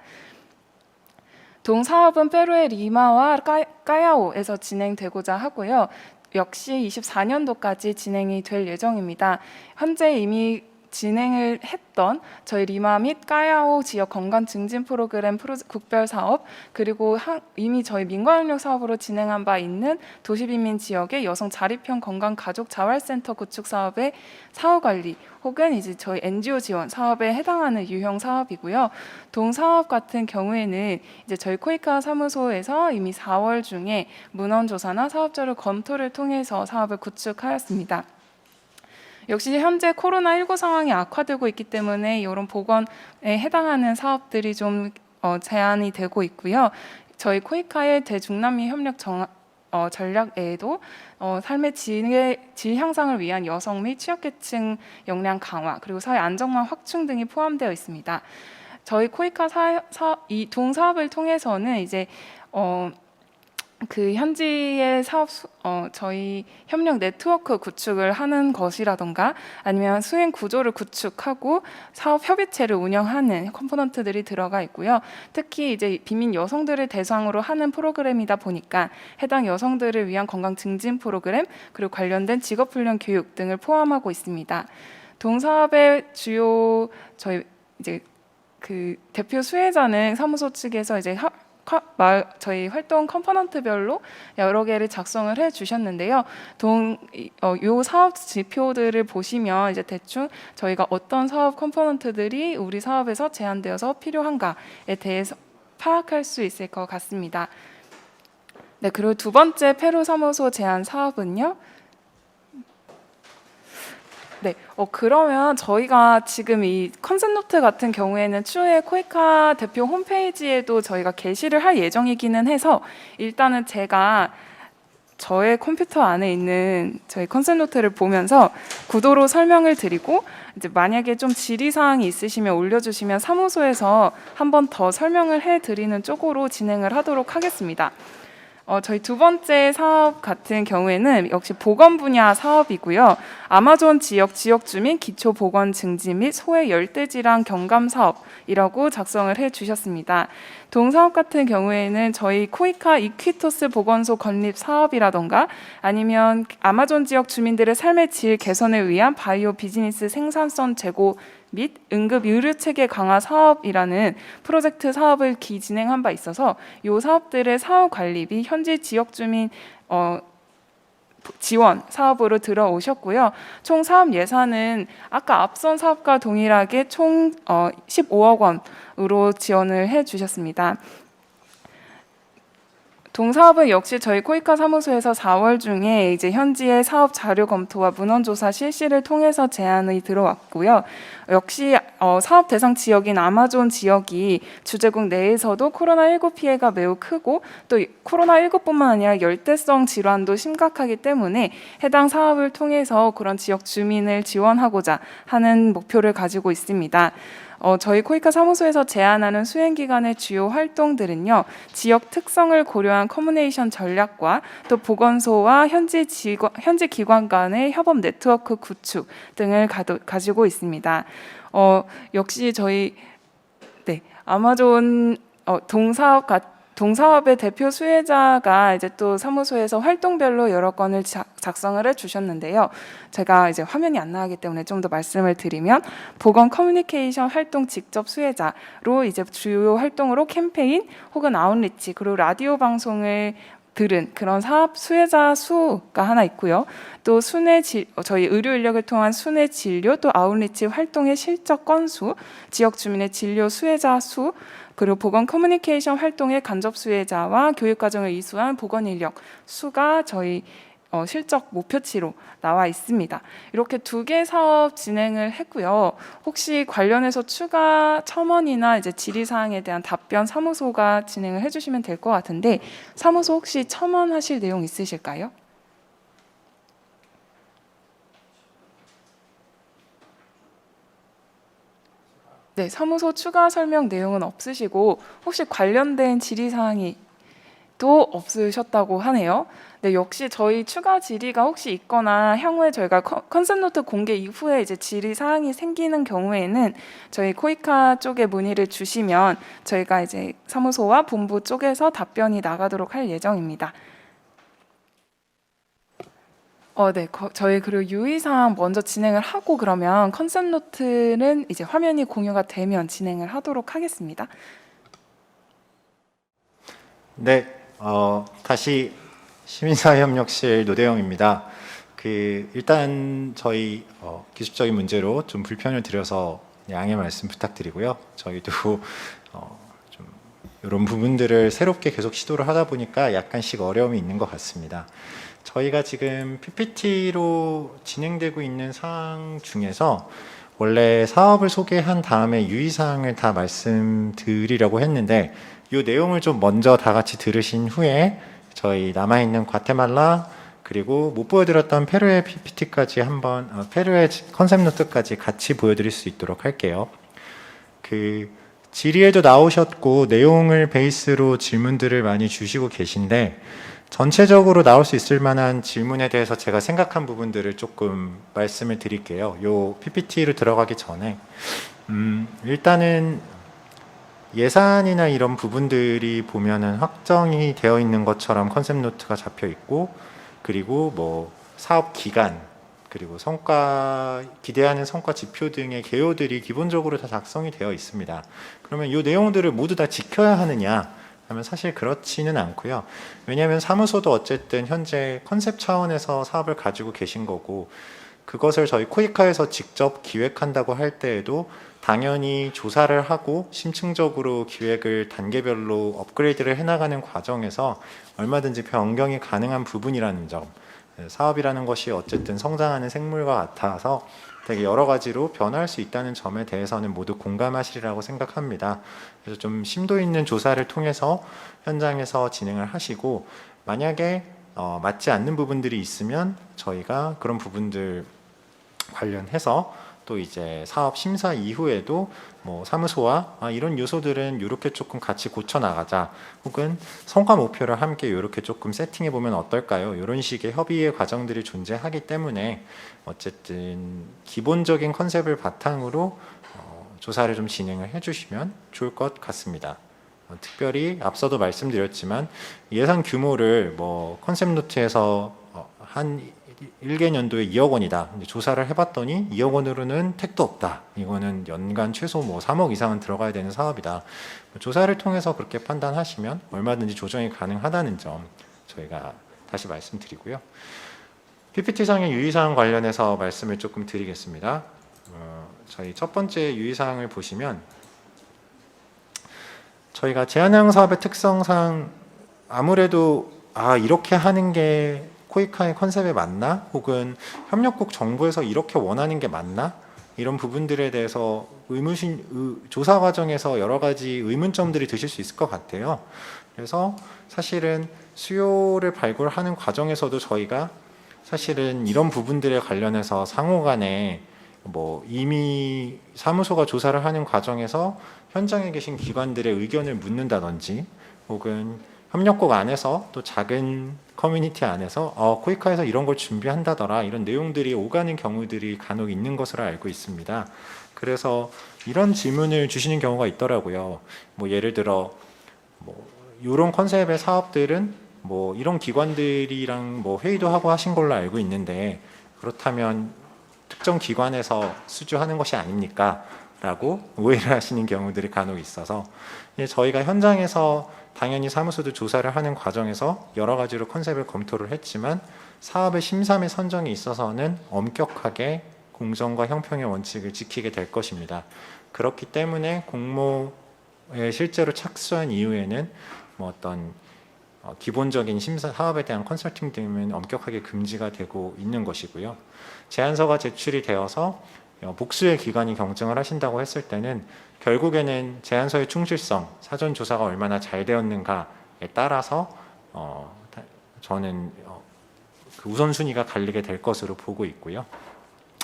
동사업은 페루의 리마와 까야오에서 진행되고자 하고요. 역시 24년도까지 진행이 될 예정입니다. 현재 이미 진행을 했던 저희 리마 및 까야오 지역 건강 증진 프로그램 국별 사업, 그리고 이미 저희 민관협력 사업으로 진행한 바 있는 도시빈민 지역의 여성 자립형 건강 가족 자활센터 구축 사업의 사후 관리 혹은 이제 저희 NGO 지원 사업에 해당하는 유형 사업이고요. 동사업 같은 경우에는 이제 저희 코이카 사무소에서 이미 4월 중에 문헌 조사나 사업자료 검토를 통해서 사업을 구축하였습니다. 역시 현재 코로나19 상황이 악화되고 있기 때문에 이런 보건에 해당하는 사업들이 좀 제한이 되고 있고요. 저희 코이카의 대중남미 협력 전략에도 삶의 질 향상을 위한 여성 및 취약계층 역량 강화, 그리고 사회 안정망 확충 등이 포함되어 있습니다. 저희 코이카 이 동사업을 통해서는 이제 그 현지의 사업 저희 협력 네트워크 구축을 하는 것이라던가 아니면 수행 구조를 구축하고 사업 협의체를 운영하는 컴포넌트들이 들어가 있고요. 특히 이제 빈민 여성들을 대상으로 하는 프로그램이다 보니까 해당 여성들을 위한 건강 증진 프로그램, 그리고 관련된 직업 훈련 교육 등을 포함하고 있습니다. 동사업의 주요 저희 이제 그 대표 수혜자는 사무소 측에서 이제 저희 활동 컴포넌트별로 여러 개를 작성을 해주셨는데요. 요 사업 지표들을 보시면 이제 대충 저희가 어떤 사업 컴포넌트들이 우리 사업에서 제한되어서 필요한가에 대해서 파악할 수 있을 것 같습니다. 네, 그리고 두 번째 페루 사무소 제안 사업은요. 네, 그러면 저희가 지금 이 컨셉 노트 같은 경우에는 추후에 코이카 대표 홈페이지에도 저희가 게시를 할 예정이기는 해서 일단은 제가 저의 컴퓨터 안에 있는 저희 컨셉 노트를 보면서 구도로 설명을 드리고 이제 만약에 좀 질의사항이 있으시면 올려주시면 사무소에서 한 번 더 설명을 해드리는 쪽으로 진행을 하도록 하겠습니다. 저희 두 번째 사업 같은 경우에는 역시 보건 분야 사업이고요. 아마존 지역 주민 기초 보건 증진 및 소외 열대질환 경감 사업이라고 작성을 해주셨습니다. 동사업 같은 경우에는 저희 코이카 이퀴토스 보건소 건립 사업이라던가 아니면 아마존 지역 주민들의 삶의 질 개선을 위한 바이오 비즈니스 생산성 제고 및 응급 의료 체계 강화 사업이라는 프로젝트 사업을 진행한 바 있어서 이 사업들의 사후 관리비 현지 지역 주민 지원 사업으로 들어오셨고요. 총 사업 예산은 아까 앞선 사업과 동일하게 총 15억 원으로 지원을 해주셨습니다. 동사업은 역시 저희 코이카 사무소에서 4월 중에 이제 현지의 사업 자료 검토와 문헌 조사 실시를 통해서 제안이 들어왔고요. 역시 사업 대상 지역인 아마존 지역이 주재국 내에서도 코로나19 피해가 매우 크고 또 코로나19뿐만 아니라 열대성 질환도 심각하기 때문에 해당 사업을 통해서 그런 지역 주민을 지원하고자 하는 목표를 가지고 있습니다. 저희 코이카 사무소에서 제안하는 수행기관의 주요 활동들은요. 지역 특성을 고려한 커뮤니케이션 전략과 또 보건소와 현지 기관 간의 협업 네트워크 구축 등을 가지고 있습니다. 역시 저희 아마존 동사업의 대표 수혜자가 이제 또 사무소에서 활동별로 여러 건을 작성을 해주셨는데요. 제가 이제 화면이 안 나가기 때문에 좀 더 말씀을 드리면 보건 커뮤니케이션 활동 직접 수혜자로 이제 주요 활동으로 캠페인 혹은 아웃리치 그리고 라디오 방송을 들은 그런 사업 수혜자 수가 하나 있고요. 또 저희 의료 인력을 통한 순회 진료 또 아웃리치 활동의 실적 건수, 지역 주민의 진료 수혜자 수, 그리고 보건 커뮤니케이션 활동의 간접 수혜자와 교육 과정을 이수한 보건 인력 수가 저희 실적 목표치로 나와 있습니다. 이렇게 2개 사업 진행을 했고요. 혹시 관련해서 추가 첨언이나 이제 질의사항에 대한 답변 사무소가 진행을 해주시면 될 것 같은데 사무소 혹시 첨언하실 내용 있으실까요? 네, 사무소 추가 설명 내용은 없으시고 혹시 관련된 질의사항이 또 없으셨다고 하네요. 네, 역시 저희 추가 질의가 혹시 있거나 향후에 저희가 컨셉 노트 공개 이후에 이제 질의 사항이 생기는 경우에는 저희 코이카 쪽에 문의를 주시면 저희가 이제 사무소와 본부 쪽에서 답변이 나가도록 할 예정입니다. 네, 저희 그리고 유의사항 먼저 진행을 하고 그러면 컨셉 노트는 이제 화면이 공유가 되면 진행을 하도록 하겠습니다. 네, 다시 시민사회협력실 노대영입니다. 일단 저희 기술적인 문제로 좀 불편을 드려서 양해 말씀 부탁드리고요. 저희도 좀 이런 부분들을 새롭게 계속 시도를 하다 보니까 약간씩 어려움이 있는 것 같습니다. 저희가 지금 PPT로 진행되고 있는 사항 중에서 원래 사업을 소개한 다음에 유의사항을 다 말씀드리려고 했는데 이 내용을 좀 먼저 다 같이 들으신 후에 저희 남아있는 과테말라 그리고 못 보여드렸던 페루의 PPT까지 한번 페루의 컨셉 노트까지 같이 보여드릴 수 있도록 할게요. 질의에도 나오셨고 내용을 베이스로 질문들을 많이 주시고 계신데 전체적으로 나올 수 있을 만한 질문에 대해서 제가 생각한 부분들을 조금 말씀을 드릴게요. 요 PPT로 들어가기 전에 일단은 예산이나 이런 부분들이 보면은 확정이 되어 있는 것처럼 컨셉 노트가 잡혀 있고 그리고 뭐 사업 기간 그리고 기대하는 성과 지표 등의 개요들이 기본적으로 다 작성이 되어 있습니다. 그러면 이 내용들을 모두 다 지켜야 하느냐 하면 사실 그렇지는 않고요. 왜냐하면 사무소도 어쨌든 현재 컨셉 차원에서 사업을 가지고 계신 거고 그것을 저희 코이카에서 직접 기획한다고 할 때에도 당연히 조사를 하고 심층적으로 기획을 단계별로 업그레이드를 해나가는 과정에서 얼마든지 변경이 가능한 부분이라는 점, 사업이라는 것이 어쨌든 성장하는 생물과 같아서 되게 여러 가지로 변화할 수 있다는 점에 대해서는 모두 공감하시리라고 생각합니다. 그래서 좀 심도 있는 조사를 통해서 현장에서 진행을 하시고 만약에 맞지 않는 부분들이 있으면 저희가 그런 부분들 관련해서 또 이제 사업 심사 이후에도 뭐 사무소와 이런 요소들은 이렇게 조금 같이 고쳐 나가자 혹은 성과 목표를 함께 이렇게 조금 세팅해 보면 어떨까요? 이런 식의 협의의 과정들이 존재하기 때문에 어쨌든 기본적인 컨셉을 바탕으로 조사를 좀 진행을 해주시면 좋을 것 같습니다. 특별히 앞서도 말씀드렸지만 예산 규모를 뭐 컨셉 노트에서 한 1개년도에 2억 원이다. 조사를 해봤더니 2억 원으로는 택도 없다. 이거는 연간 최소 뭐 3억 이상은 들어가야 되는 사업이다. 조사를 통해서 그렇게 판단하시면 얼마든지 조정이 가능하다는 점 저희가 다시 말씀드리고요. PPT상의 유의사항 관련해서 말씀을 조금 드리겠습니다. 저희 첫 번째 유의사항을 보시면 저희가 제한형 사업의 특성상 아무래도 이렇게 하는 게 코이카의 컨셉에 맞나? 혹은 협력국 정부에서 이렇게 원하는 게 맞나? 이런 부분들에 대해서 조사 과정에서 여러 가지 의문점들이 드실 수 있을 것 같아요. 그래서 사실은 수요를 발굴하는 과정에서도 저희가 사실은 이런 부분들에 관련해서 상호 간에 뭐 이미 사무소가 조사를 하는 과정에서 현장에 계신 기관들의 의견을 묻는다든지 혹은 협력국 안에서 또 작은 커뮤니티 안에서 코이카에서 이런 걸 준비한다더라 이런 내용들이 오가는 경우들이 간혹 있는 것으로 알고 있습니다. 그래서 이런 질문을 주시는 경우가 있더라고요. 뭐 예를 들어 뭐 이런 컨셉의 사업들은 뭐 이런 기관들이랑 뭐 회의도 하고 하신 걸로 알고 있는데 그렇다면 특정 기관에서 수주하는 것이 아닙니까? 라고 오해를 하시는 경우들이 간혹 있어서 저희가 현장에서 당연히 사무소도 조사를 하는 과정에서 여러 가지로 컨셉을 검토를 했지만 사업의 심사 및 선정에 있어서는 엄격하게 공정과 형평의 원칙을 지키게 될 것입니다. 그렇기 때문에 공모에 실제로 착수한 이후에는 뭐 어떤 기본적인 심사 사업에 대한 컨설팅 등은 엄격하게 금지가 되고 있는 것이고요. 제안서가 제출이 되어서 복수의 기관이 경증을 하신다고 했을 때는 결국에는 제안서의 충실성, 사전 조사가 얼마나 잘 되었는가에 따라서 저는 그 우선순위가 갈리게 될 것으로 보고 있고요.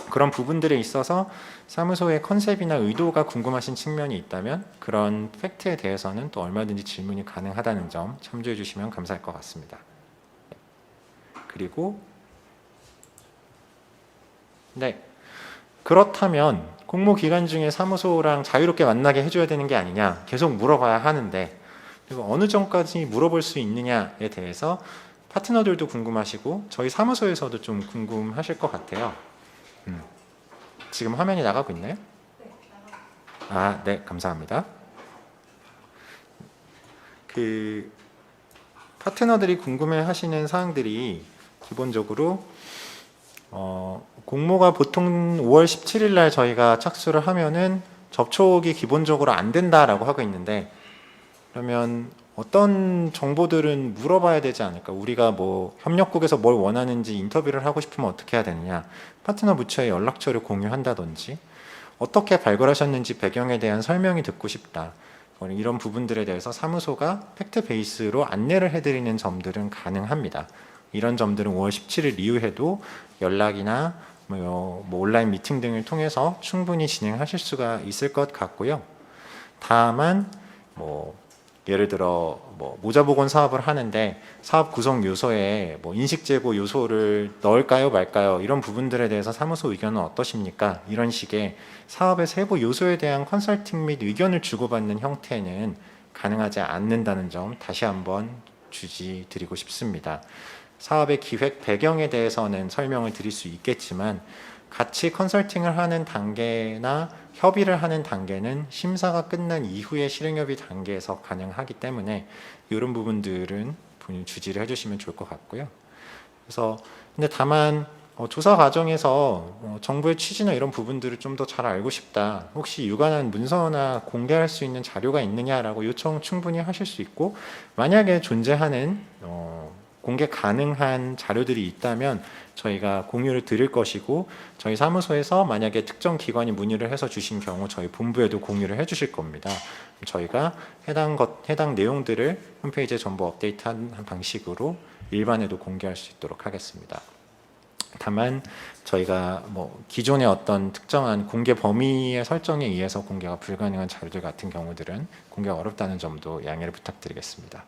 그런 부분들에 있어서 사무소의 컨셉이나 의도가 궁금하신 측면이 있다면 그런 팩트에 대해서는 또 얼마든지 질문이 가능하다는 점 참조해 주시면 감사할 것 같습니다. 그리고 네, 그렇다면 공모기간 중에 사무소랑 자유롭게 만나게 해줘야 되는 게 아니냐 계속 물어봐야 하는데 그리고 어느 정도까지 물어볼 수 있느냐에 대해서 파트너들도 궁금하시고 저희 사무소에서도 좀 궁금하실 것 같아요. 지금 화면이 나가고 있나요? 아, 네, 감사합니다. 그 파트너들이 궁금해하시는 사항들이 기본적으로 공모가 보통 5월 17일 날 저희가 착수를 하면은 접촉이 기본적으로 안 된다라고 하고 있는데 그러면 어떤 정보들은 물어봐야 되지 않을까? 우리가 뭐 협력국에서 뭘 원하는지 인터뷰를 하고 싶으면 어떻게 해야 되느냐? 파트너 부처의 연락처를 공유한다든지 어떻게 발굴하셨는지 배경에 대한 설명이 듣고 싶다. 이런 부분들에 대해서 사무소가 팩트 베이스로 안내를 해드리는 점들은 가능합니다. 이런 점들은 5월 17일 이후에도 연락이나 뭐 온라인 미팅 등을 통해서 충분히 진행하실 수가 있을 것 같고요. 다만 뭐 예를 들어 뭐 모자보건 사업을 하는데 사업 구성 요소에 뭐 인식 제고 요소를 넣을까요 말까요 이런 부분들에 대해서 사무소 의견은 어떠십니까? 이런 식의 사업의 세부 요소에 대한 컨설팅 및 의견을 주고받는 형태는 가능하지 않는다는 점 다시 한번 주지드리고 싶습니다. 사업의 기획 배경에 대해서는 설명을 드릴 수 있겠지만 같이 컨설팅을 하는 단계나 협의를 하는 단계는 심사가 끝난 이후의 실행협의 단계에서 가능하기 때문에 이런 부분들은 본인 주지를 해주시면 좋을 것 같고요. 그래서 근데 다만 조사 과정에서 정부의 취지나 이런 부분들을 좀 더 잘 알고 싶다. 혹시 유관한 문서나 공개할 수 있는 자료가 있느냐라고 요청 충분히 하실 수 있고 만약에 존재하는 공개 가능한 자료들이 있다면 저희가 공유를 드릴 것이고 저희 사무소에서 만약에 특정 기관이 문의를 해서 주신 경우 저희 본부에도 공유를 해 주실 겁니다. 저희가 해당 내용들을 홈페이지에 전부 업데이트한 방식으로 일반에도 공개할 수 있도록 하겠습니다. 다만 저희가 뭐 기존의 어떤 특정한 공개 범위의 설정에 의해서 공개가 불가능한 자료들 같은 경우들은 공개가 어렵다는 점도 양해를 부탁드리겠습니다.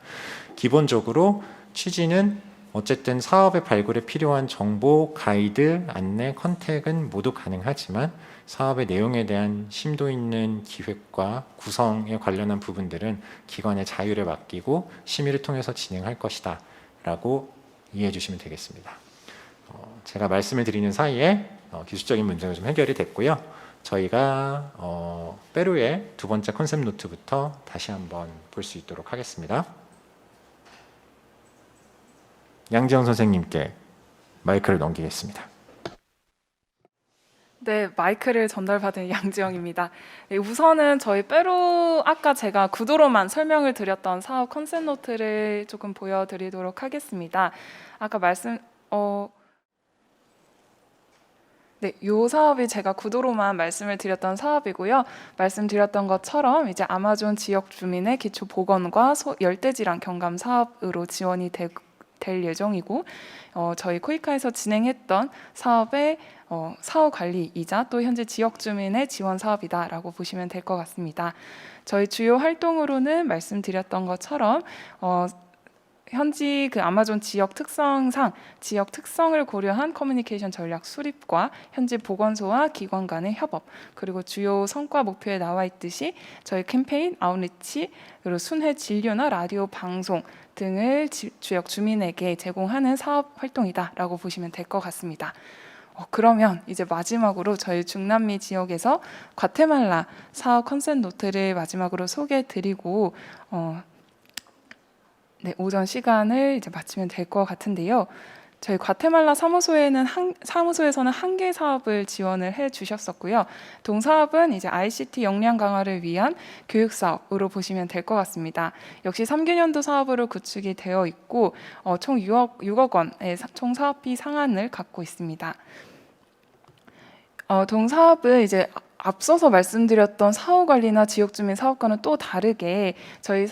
기본적으로 취지는 어쨌든 사업의 발굴에 필요한 정보, 가이드, 안내, 컨택은 모두 가능하지만 사업의 내용에 대한 심도 있는 기획과 구성에 관련한 부분들은 기관의 자유를 맡기고 심의를 통해서 진행할 것이다 라고 이해해 주시면 되겠습니다. 제가 말씀을 드리는 사이에 기술적인 문제가 좀 해결이 됐고요. 저희가 페루의 두 번째 컨셉 노트부터 다시 한번 볼 수 있도록 하겠습니다. 양지영 선생님께 마이크를 넘기겠습니다. 네, 마이크를 전달받은 양지영입니다. 네, 우선은 저희 페루 아까 제가 구도로만 설명을 드렸던 사업 컨셉 노트를 조금 보여드리도록 하겠습니다. 아까 네, 요 사업이 제가 구도로만 말씀을 드렸던 사업이고요. 말씀드렸던 것처럼 이제 아마존 지역 주민의 기초 보건과 열대질환 경감 사업으로 지원이 될 예정이고 저희 코이카에서 진행했던 사업의 사업 관리이자 또 현재 지역 주민의 지원 사업이다라고 보시면 될 것 같습니다. 저희 주요 활동으로는 말씀드렸던 것처럼 현지 그 아마존 지역 특성상 지역 특성을 고려한 커뮤니케이션 전략 수립과 현지 보건소와 기관 간의 협업 그리고 주요 성과 목표에 나와 있듯이 저희 캠페인, 아웃리치, 그리고 순회 진료나 라디오 방송 등을 지역 주민에게 제공하는 사업 활동이다라고 보시면 될 것 같습니다. 그러면 이제 마지막으로 저희 중남미 지역에서 과테말라 사업 컨셉 노트를 마지막으로 소개해드리고 네, 오전 시간을 이제 마치면 될 것 같은데요. 저희 과테말라 사무소에서는 한 개 사업을 지원을 해 주셨었고요. 동사업은 이제 ICT 역량 강화를 위한 교육 사업으로 보시면 될 것 같습니다. 역시 3개년도 사업으로 구축이 되어 있고 총 6억 원의 총 사업비 상한을 갖고 있습니다. 동사업은 이제 앞서서 말씀드렸던 사후 관리나 지역 주민 사업과는 또 다르게 저희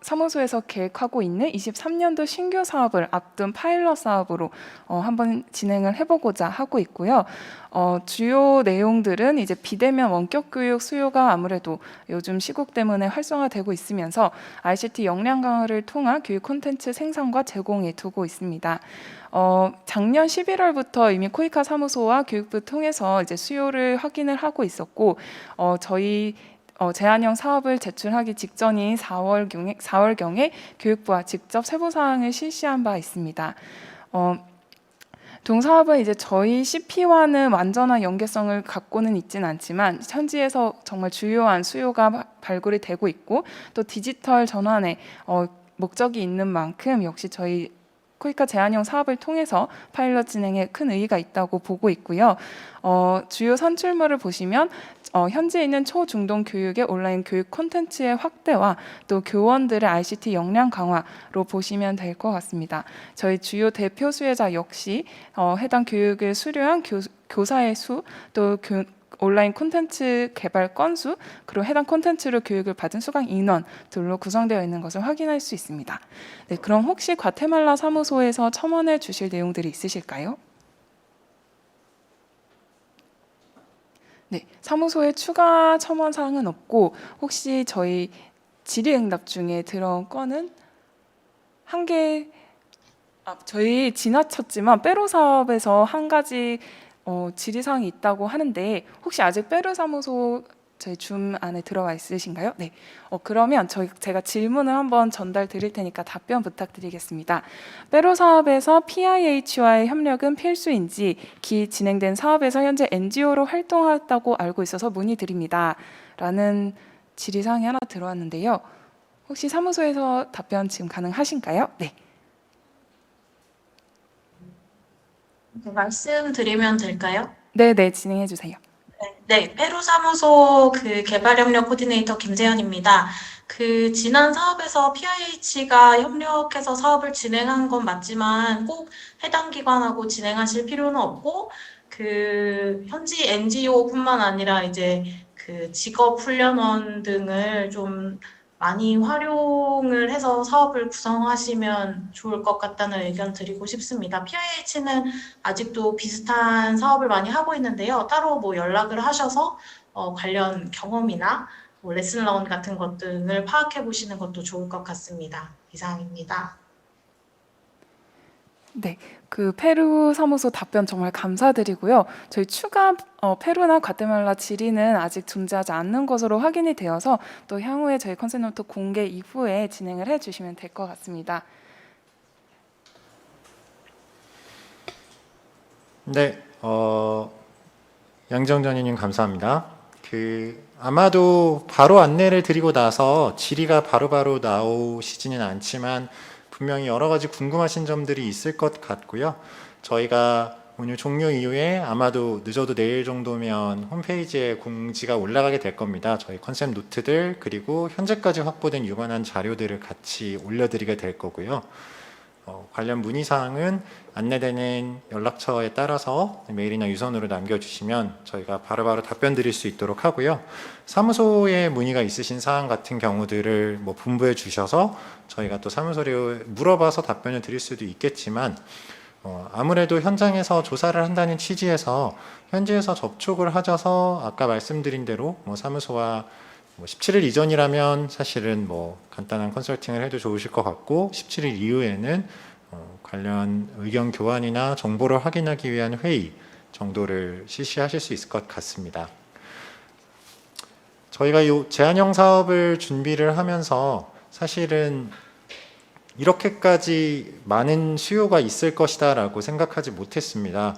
사무소에서 계획하고 있는 23년도 신규 사업을 앞둔 파일럿 사업으로 한번 진행을 해보고자 하고 있고요. 주요 내용들은 이제 비대면 원격 교육 수요가 아무래도 요즘 시국 때문에 활성화되고 있으면서 ICT 역량 강화를 통한 교육 콘텐츠 생산과 제공에 두고 있습니다. 작년 11월부터 이미 코이카 사무소와 교육부 통해서 이제 수요를 확인을 하고 있었고 저희 제안형 사업을 제출하기 직전인 4월경에 교육부와 직접 세부사항을 실시한 바 있습니다. 동사업은 이제 저희 CP와는 완전한 연계성을 갖고는 있지는 않지만 현지에서 정말 주요한 수요가 발굴이 되고 있고 또 디지털 전환에 목적이 있는 만큼 역시 저희 코이카 제안형 사업을 통해서 파일럿 진행에 큰 의의가 있다고 보고 있고요. 주요 산출물을 보시면 현재 있는 초중등 교육의 온라인 교육 콘텐츠의 확대와 또 교원들의 ICT 역량 강화로 보시면 될 것 같습니다. 저희 주요 대표 수혜자 역시 해당 교육을 수료한 교사의 수, 또 온라인 콘텐츠 개발 건수, 그리고 해당 콘텐츠로 교육을 받은 수강 인원들로 구성되어 있는 것을 확인할 수 있습니다. 네, 그럼 혹시 과테말라 사무소에서 첨언해 주실 내용들이 있으실까요? 네, 사무소에 추가 첨언 사항은 없고 혹시 저희 질의응답 중에 들어온 건은 한 개, 저희 지나쳤지만 빼로 사업에서 한 가지 질의사항이 있다고 하는데 혹시 아직 빼로 사무소 저희 줌 안에 들어와 있으신가요? 네. 그러면 제가 질문을 한번 전달 드릴 테니까 답변 부탁드리겠습니다. 빼로 사업에서 PIH와의 협력은 필수인지 진행된 사업에서 현재 NGO로 활동하다고 알고 있어서 문의드립니다. 라는 질의사항이 하나 들어왔는데요. 혹시 사무소에서 답변 지금 가능하신가요? 네. 말씀드리면 될까요? 네, 진행해 주세요. 네, 페루 사무소 개발협력 코디네이터 김세연입니다. 지난 사업에서 PIH가 협력해서 사업을 진행한 건 맞지만 꼭 해당 기관하고 진행하실 필요는 없고 현지 NGO뿐만 아니라 이제 직업 훈련원 등을 좀 많이 활용을 해서 사업을 구성하시면 좋을 것 같다는 의견 드리고 싶습니다. PIH는 아직도 비슷한 사업을 많이 하고 있는데요. 따로 연락을 하셔서 관련 경험이나 레슨런 같은 것 등을 파악해 보시는 것도 좋을 것 같습니다. 이상입니다. 네, 페루 사무소 답변 정말 감사드리고요. 저희 추가 페루나 과테말라 질의는 아직 존재하지 않는 것으로 확인이 되어서 또 향후에 저희 컨셉 노트 공개 이후에 진행을 해주시면 될 것 같습니다. 네, 양정전이님 감사합니다. 아마도 바로 안내를 드리고 나서 질의가 바로바로 나오시지는 않지만 분명히 여러 가지 궁금하신 점들이 있을 것 같고요. 저희가 오늘 종료 이후에 아마도 늦어도 내일 정도면 홈페이지에 공지가 올라가게 될 겁니다. 저희 컨셉 노트들 그리고 현재까지 확보된 유관한 자료들을 같이 올려드리게 될 거고요. 관련 문의사항은 안내되는 연락처에 따라서 메일이나 유선으로 남겨주시면 저희가 바로바로 답변 드릴 수 있도록 하고요. 사무소에 문의가 있으신 사항 같은 경우들을 분부해 주셔서 저희가 또 사무소에 물어봐서 답변을 드릴 수도 있겠지만 아무래도 현장에서 조사를 한다는 취지에서 현지에서 접촉을 하셔서 아까 말씀드린 대로 사무소와 17일 이전이라면 사실은 간단한 컨설팅을 해도 좋으실 것 같고 17일 이후에는 관련 의견 교환이나 정보를 확인하기 위한 회의 정도를 실시하실 수 있을 것 같습니다. 저희가 이 제안형 사업을 준비를 하면서 사실은 이렇게까지 많은 수요가 있을 것이다 라고 생각하지 못했습니다.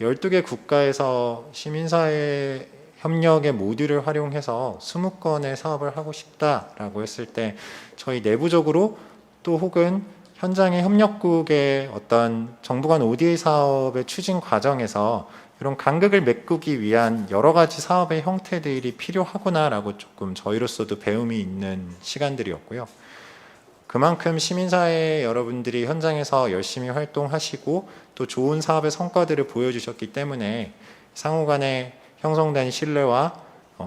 12개 국가에서 시민사회 협력의 모듈을 활용해서 20건의 사업을 하고 싶다라고 했을 때 저희 내부적으로 또 혹은 현장의 협력국의 어떤 정부 간 ODA 사업의 추진 과정에서 이런 간극을 메꾸기 위한 여러 가지 사업의 형태들이 필요하구나라고 조금 저희로서도 배움이 있는 시간들이었고요. 그만큼 시민사회 여러분들이 현장에서 열심히 활동하시고 또 좋은 사업의 성과들을 보여주셨기 때문에 상호 간에 형성된 신뢰와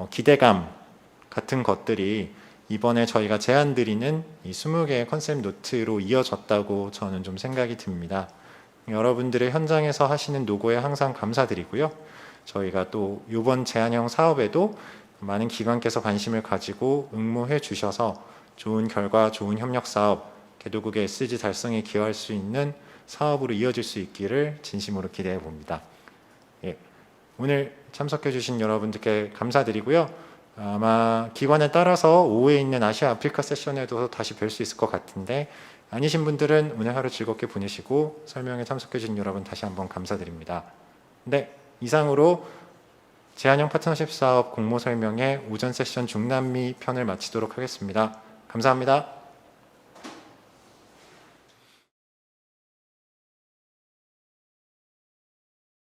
기대감 같은 것들이 이번에 저희가 제안드리는 이 20개의 컨셉 노트로 이어졌다고 저는 좀 생각이 듭니다. 여러분들의 현장에서 하시는 노고에 항상 감사드리고요. 저희가 또 이번 제안형 사업에도 많은 기관께서 관심을 가지고 응모해 주셔서 좋은 결과, 좋은 협력 사업, 개도국의 SDG 달성에 기여할 수 있는 사업으로 이어질 수 있기를 진심으로 기대해 봅니다. 예, 오늘 참석해 주신 여러분들께 감사드리고요. 아마 기관에 따라서 오후에 있는 아시아 아프리카 세션에도 다시 뵐 수 있을 것 같은데 아니신 분들은 오늘 하루 즐겁게 보내시고 설명에 참석해 주신 여러분 다시 한번 감사드립니다. 네, 이상으로 제안형 파트너십 사업 공모 설명회 오전 세션 중남미 편을 마치도록 하겠습니다. 감사합니다.